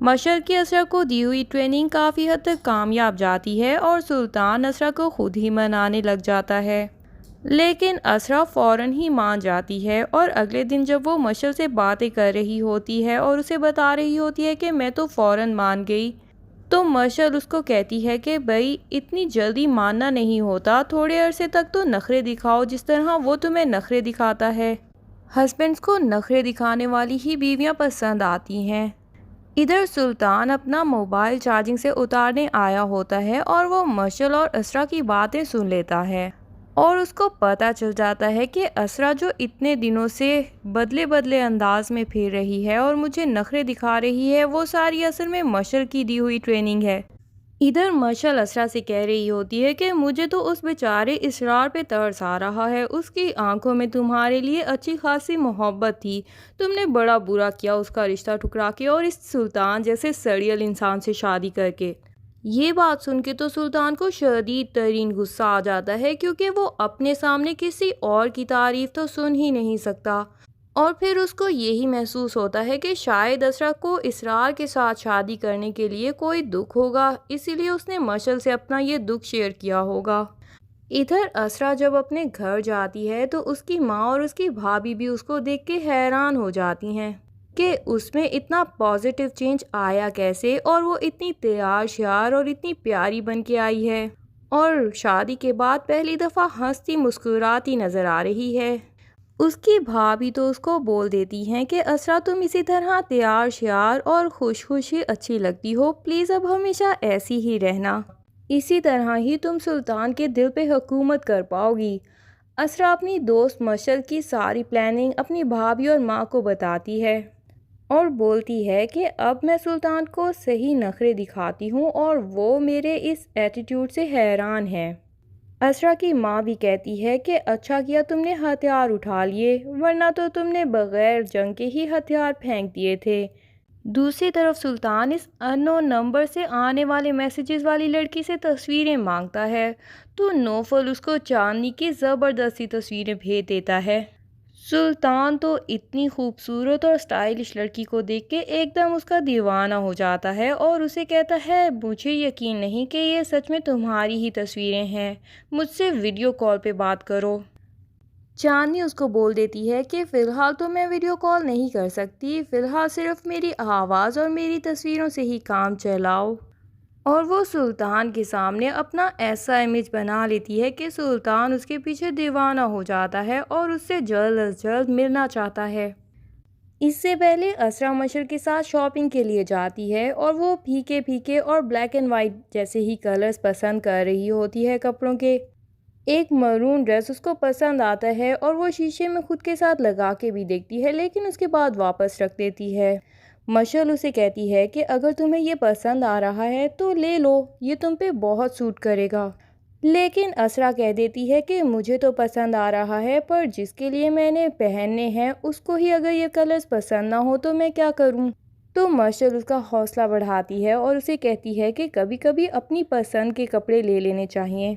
مشر کی اسرا کو دی ہوئی ٹریننگ کافی حد تک کامیاب جاتی ہے اور سلطان اسرا کو خود ہی منانے لگ جاتا ہے، لیکن اسرا فوراً ہی مان جاتی ہے اور اگلے دن جب وہ مشر سے باتیں کر رہی ہوتی ہے اور اسے بتا رہی ہوتی ہے کہ میں تو فوراً مان گئی، تو مشر اس کو کہتی ہے کہ بھائی اتنی جلدی ماننا نہیں ہوتا، تھوڑے عرصے تک تو نخرے دکھاؤ جس طرح وہ تمہیں نخرے دکھاتا ہے۔ ہسبینڈز کو نخرے دکھانے والی ہی بیویاں پسند آتی ہیں۔ ادھر سلطان اپنا موبائل چارجنگ سے اتارنے آیا ہوتا ہے اور وہ مشل اور اسرا کی باتیں سن لیتا ہے اور اس کو پتہ چل جاتا ہے کہ اسرا جو اتنے دنوں سے بدلے بدلے انداز میں پھر رہی ہے اور مجھے نخرے دکھا رہی ہے، وہ ساری اصل میں مشل کی دی ہوئی ٹریننگ ہے۔ ادھر مشل اسرا سے کہہ رہی ہوتی ہے کہ مجھے تو اس بیچارے اسرار پہ ترس آ رہا ہے، اس کی آنکھوں میں تمہارے لیے اچھی خاصی محبت تھی، تم نے بڑا برا کیا اس کا رشتہ ٹھکرا کے اور اس سلطان جیسے سڑیل انسان سے شادی کر کے۔ یہ بات سن کے تو سلطان کو شدید ترین غصہ آ جاتا ہے، کیونکہ وہ اپنے سامنے کسی اور کی تعریف تو سن ہی نہیں سکتا، اور پھر اس کو یہی محسوس ہوتا ہے کہ شاید اسرا کو اسرار کے ساتھ شادی کرنے کے لیے کوئی دکھ ہوگا، اسی لیے اس نے مشل سے اپنا یہ دکھ شیئر کیا ہوگا۔ ادھر اسرا جب اپنے گھر جاتی ہے تو اس کی ماں اور اس کی بھابھی بھی اس کو دیکھ کے حیران ہو جاتی ہیں کہ اس میں اتنا پازیٹیو چینج آیا کیسے، اور وہ اتنی تیار شیار اور اتنی پیاری بن کے آئی ہے، اور شادی کے بعد پہلی دفعہ ہنستی مسکراتی نظر آ رہی ہے۔ اس کی بھابھی تو اس کو بول دیتی ہیں کہ اسرا تم اسی طرح تیار شیار اور خوش خوش ہی اچھی لگتی ہو، پلیز اب ہمیشہ ایسی ہی رہنا، اسی طرح ہی تم سلطان کے دل پہ حکومت کر پاؤ گی۔ اسرا اپنی دوست مشل کی ساری پلاننگ اپنی بھابھی اور ماں کو بتاتی ہے اور بولتی ہے کہ اب میں سلطان کو صحیح نخرے دکھاتی ہوں اور وہ میرے اس ایٹیٹیوڈ سے حیران ہے۔ اسرا کی ماں بھی کہتی ہے کہ اچھا کیا تم نے ہتھیار اٹھا لیے، ورنہ تو تم نے بغیر جنگ کے ہی ہتھیار پھینک دیے تھے۔ دوسری طرف سلطان اس انون نمبر سے آنے والے میسیجز والی لڑکی سے تصویریں مانگتا ہے، تو نوفل اس کو چاندنی کی زبردستی تصویریں بھیج دیتا ہے۔ سلطان تو اتنی خوبصورت اور اسٹائلش لڑکی کو دیکھ کے ایک دم اس کا دیوانہ ہو جاتا ہے اور اسے کہتا ہے مجھے یقین نہیں کہ یہ سچ میں تمہاری ہی تصویریں ہیں، مجھ سے ویڈیو کال پہ بات کرو۔ چاندنی اس کو بول دیتی ہے کہ فی الحال تو میں ویڈیو کال نہیں کر سکتی، فی الحال صرف میری آواز اور میری تصویروں سے ہی کام چلاؤ، اور وہ سلطان کے سامنے اپنا ایسا امیج بنا لیتی ہے کہ سلطان اس کے پیچھے دیوانہ ہو جاتا ہے اور اس سے جلد از جلد ملنا چاہتا ہے۔ اس سے پہلے اسرا مشر کے ساتھ شاپنگ کے لیے جاتی ہے اور وہ پھیکے پھیکے اور بلیک اینڈ وائٹ جیسے ہی کلرز پسند کر رہی ہوتی ہے کپڑوں کے۔ ایک مرون ڈریس اس کو پسند آتا ہے اور وہ شیشے میں خود کے ساتھ لگا کے بھی دیکھتی ہے، لیکن اس کے بعد واپس رکھ دیتی ہے۔ مشل اسے کہتی ہے کہ اگر تمہیں یہ پسند آ رہا ہے تو لے لو، یہ تم پہ بہت سوٹ کرے گا، لیکن اسرا کہہ دیتی ہے کہ مجھے تو پسند آ رہا ہے، پر جس کے لیے میں نے پہننے ہیں اس کو ہی اگر یہ کلرز پسند نہ ہو تو میں کیا کروں؟ تو مشل اس کا حوصلہ بڑھاتی ہے اور اسے کہتی ہے کہ کبھی کبھی اپنی پسند کے کپڑے لے لینے چاہیے،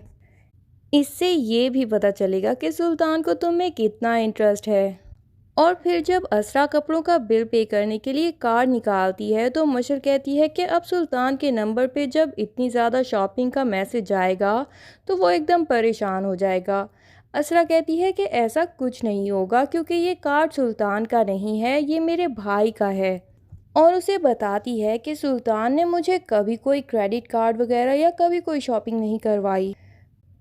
اس سے یہ بھی پتہ چلے گا کہ سلطان کو تم میں کتنا انٹرسٹ ہے۔ اور پھر جب اسرا کپڑوں کا بل پے کرنے کے لیے کارڈ نکالتی ہے تو مشر کہتی ہے کہ اب سلطان کے نمبر پہ جب اتنی زیادہ شاپنگ کا میسج جائے گا تو وہ ایک دم پریشان ہو جائے گا۔ اسرا کہتی ہے کہ ایسا کچھ نہیں ہوگا، کیونکہ یہ کارڈ سلطان کا نہیں ہے، یہ میرے بھائی کا ہے، اور اسے بتاتی ہے کہ سلطان نے مجھے کبھی کوئی کریڈٹ کارڈ وغیرہ یا کبھی کوئی شاپنگ نہیں کروائی۔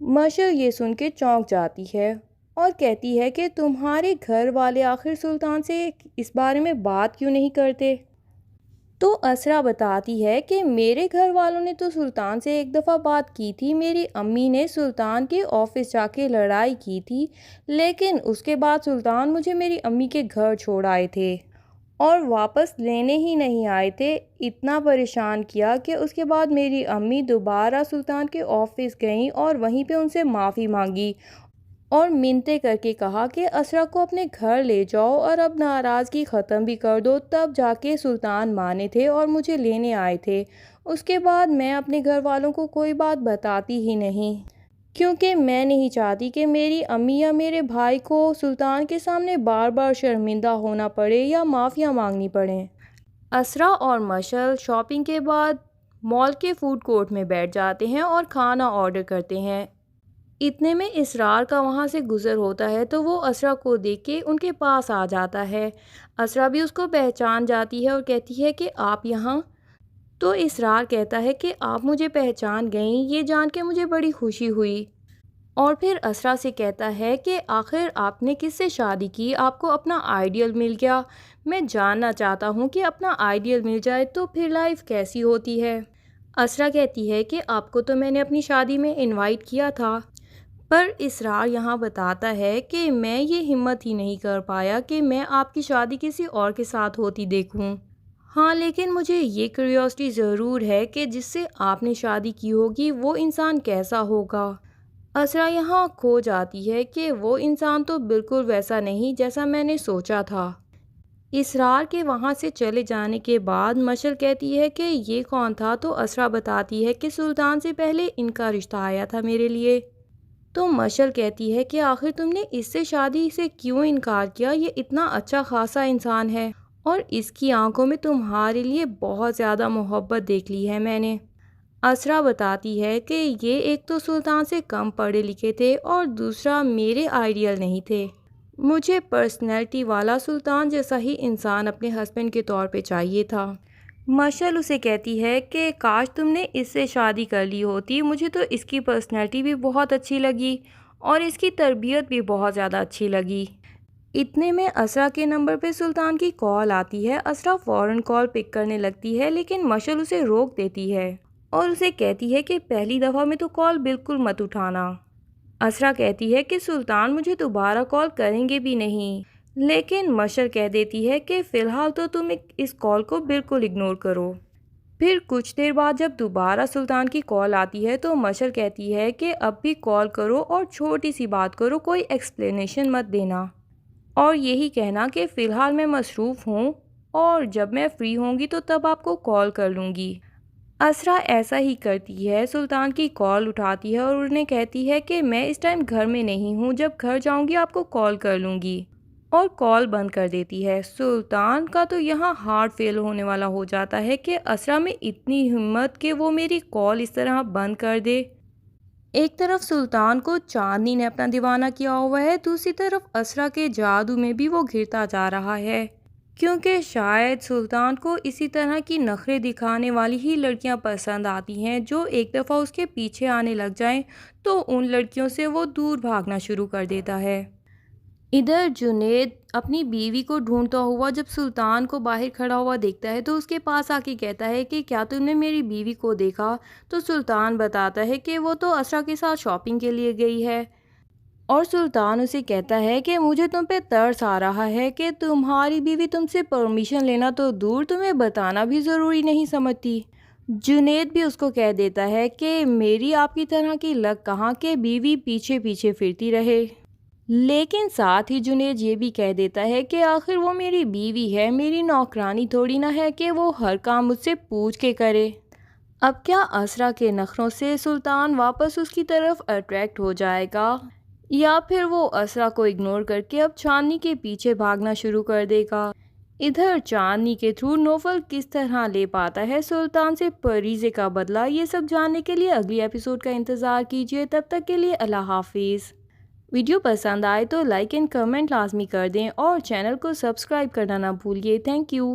مشر یہ سن کے چونک جاتی ہے اور کہتی ہے کہ تمہارے گھر والے آخر سلطان سے اس بارے میں بات کیوں نہیں کرتے؟ تو اسرا بتاتی ہے کہ میرے گھر والوں نے تو سلطان سے ایک دفعہ بات کی تھی، میری امی نے سلطان کے آفس جا کے لڑائی کی تھی، لیکن اس کے بعد سلطان مجھے میری امی کے گھر چھوڑ آئے تھے اور واپس لینے ہی نہیں آئے تھے، اتنا پریشان کیا کہ اس کے بعد میری امی دوبارہ سلطان کے آفس گئیں اور وہیں پہ ان سے معافی مانگی اور منتیں کر کے کہا کہ اسرا کو اپنے گھر لے جاؤ اور اب ناراضگی ختم بھی کر دو، تب جا کے سلطان مانے تھے اور مجھے لینے آئے تھے۔ اس کے بعد میں اپنے گھر والوں کو کوئی بات بتاتی ہی نہیں، کیونکہ میں نہیں چاہتی کہ میری امی یا میرے بھائی کو سلطان کے سامنے بار بار شرمندہ ہونا پڑے یا معافیاں مانگنی پڑیں۔ اسرا اور مشعل شاپنگ کے بعد مال کے فوڈ کورٹ میں بیٹھ جاتے ہیں اور کھانا آرڈر کرتے ہیں۔ اتنے میں اسرار کا وہاں سے گزر ہوتا ہے تو وہ اسرا کو دیکھ کے ان کے پاس آ جاتا ہے۔ اسرا بھی اس کو پہچان جاتی ہے اور کہتی ہے کہ آپ یہاں؟ تو اسرار کہتا ہے کہ آپ مجھے پہچان گئیں، یہ جان کے مجھے بڑی خوشی ہوئی۔ اور پھر اسرا سے کہتا ہے کہ آخر آپ نے کس سے شادی کی، آپ کو اپنا آئیڈیل مل گیا۔ میں جاننا چاہتا ہوں کہ اپنا آئیڈیل مل جائے تو پھر لائف کیسی ہوتی ہے۔ اسرا کہتی ہے کہ آپ کو تو میں نے اپنی شادی میں انوائٹ کیا تھا، پر اسرار یہاں بتاتا ہے کہ میں یہ ہمت ہی نہیں کر پایا کہ میں آپ کی شادی کسی اور کے ساتھ ہوتی دیکھوں۔ ہاں لیکن مجھے یہ کیوریوسٹی ضرور ہے کہ جس سے آپ نے شادی کی ہوگی وہ انسان کیسا ہوگا۔ اسرا یہاں کھو جاتی ہے کہ وہ انسان تو بالکل ویسا نہیں جیسا میں نے سوچا تھا۔ اسرار کے وہاں سے چلے جانے کے بعد مشعل کہتی ہے کہ یہ کون تھا، تو اسرا بتاتی ہے کہ سلطان سے پہلے ان کا رشتہ آیا تھا میرے لیے۔ تو مشعل کہتی ہے کہ آخر تم نے اس سے شادی سے کیوں انکار کیا، یہ اتنا اچھا خاصا انسان ہے اور اس کی آنکھوں میں تمہارے لیے بہت زیادہ محبت دیکھ لی ہے میں نے۔ اسرا بتاتی ہے کہ یہ ایک تو سلطان سے کم پڑھے لکھے تھے اور دوسرا میرے آئیڈیل نہیں تھے، مجھے پرسنالٹی والا سلطان جیسا ہی انسان اپنے ہسبینڈ کے طور پہ چاہیے تھا۔ مشعل اسے کہتی ہے کہ کاش تم نے اس سے شادی کر لی ہوتی، مجھے تو اس کی پرسنالٹی بھی بہت اچھی لگی اور اس کی تربیت بھی بہت زیادہ اچھی لگی۔ اتنے میں اسرا کے نمبر پہ سلطان کی کال آتی ہے۔ اسرا فوراً کال پک کرنے لگتی ہے لیکن مشعل اسے روک دیتی ہے اور اسے کہتی ہے کہ پہلی دفعہ میں تو کال بالکل مت اٹھانا۔ اسرا کہتی ہے کہ سلطان مجھے دوبارہ کال کریں گے بھی نہیں، لیکن مشعل کہہ دیتی ہے کہ فی الحال تو تم اس کال کو بالکل اگنور کرو۔ پھر کچھ دیر بعد جب دوبارہ سلطان کی کال آتی ہے تو مشعل کہتی ہے کہ اب بھی کال کرو اور چھوٹی سی بات کرو، کوئی ایکسپلینیشن مت دینا اور یہی کہنا کہ فی الحال میں مصروف ہوں اور جب میں فری ہوں گی تو تب آپ کو کال کر لوں گی۔ اسرا ایسا ہی کرتی ہے، سلطان کی کال اٹھاتی ہے اور انہیں کہتی ہے کہ میں اس ٹائم گھر میں نہیں ہوں، جب گھر جاؤں گی آپ کو کال کر لوں گی، اور کال بند کر دیتی ہے۔ سلطان کا تو یہاں ہارٹ فیل ہونے والا ہو جاتا ہے کہ اسرا میں اتنی ہمت کہ وہ میری کال اس طرح بند کر دے۔ ایک طرف سلطان کو چاندنی نے اپنا دیوانہ کیا ہوا ہے، دوسری طرف اسرا کے جادو میں بھی وہ گرتا جا رہا ہے، کیونکہ شاید سلطان کو اسی طرح کی نخرے دکھانے والی ہی لڑکیاں پسند آتی ہیں جو ایک دفعہ اس کے پیچھے آنے لگ جائیں تو ان لڑکیوں سے وہ دور بھاگنا شروع کر دیتا ہے۔ ادھر جنید اپنی بیوی کو ڈھونڈتا ہوا جب سلطان کو باہر کھڑا ہوا دیکھتا ہے تو اس کے پاس آ کے کہتا ہے کہ کیا تم نے میری بیوی کو دیکھا؟ تو سلطان بتاتا ہے کہ وہ تو اسرا کے ساتھ شاپنگ کے لیے گئی ہے، اور سلطان اسے کہتا ہے کہ مجھے تم پہ ترس آ رہا ہے کہ تمہاری بیوی تم سے پرمیشن لینا تو دور تمہیں بتانا بھی ضروری نہیں سمجھتی۔ جنید بھی اس کو کہہ دیتا ہے کہ میری آپ کی طرح کی لک کہاں کہ بیوی پیچھے پیچھے پھرتی رہے، لیکن ساتھ ہی جنید یہ بھی کہہ دیتا ہے کہ آخر وہ میری بیوی ہے، میری نوکرانی تھوڑی نہ ہے کہ وہ ہر کام مجھ سے پوچھ کے کرے۔ اب کیا اسرا کے نخروں سے سلطان واپس اس کی طرف اٹریکٹ ہو جائے گا یا پھر وہ اسرا کو اگنور کر کے اب چاندنی کے پیچھے بھاگنا شروع کر دے گا؟ ادھر چاندنی کے تھرو نوفل کس طرح لے پاتا ہے سلطان سے پریزے کا بدلہ، یہ سب جاننے کے لیے اگلی ایپیسوڈ کا انتظار کیجیے۔ تب تک کے لیے اللہ حافظ۔ ویڈیو پسند آئے تو لائک اینڈ کمنٹ لازمی کر دیں اور چینل کو سبسکرائب کرنا نہ بھولیے۔ Thank you.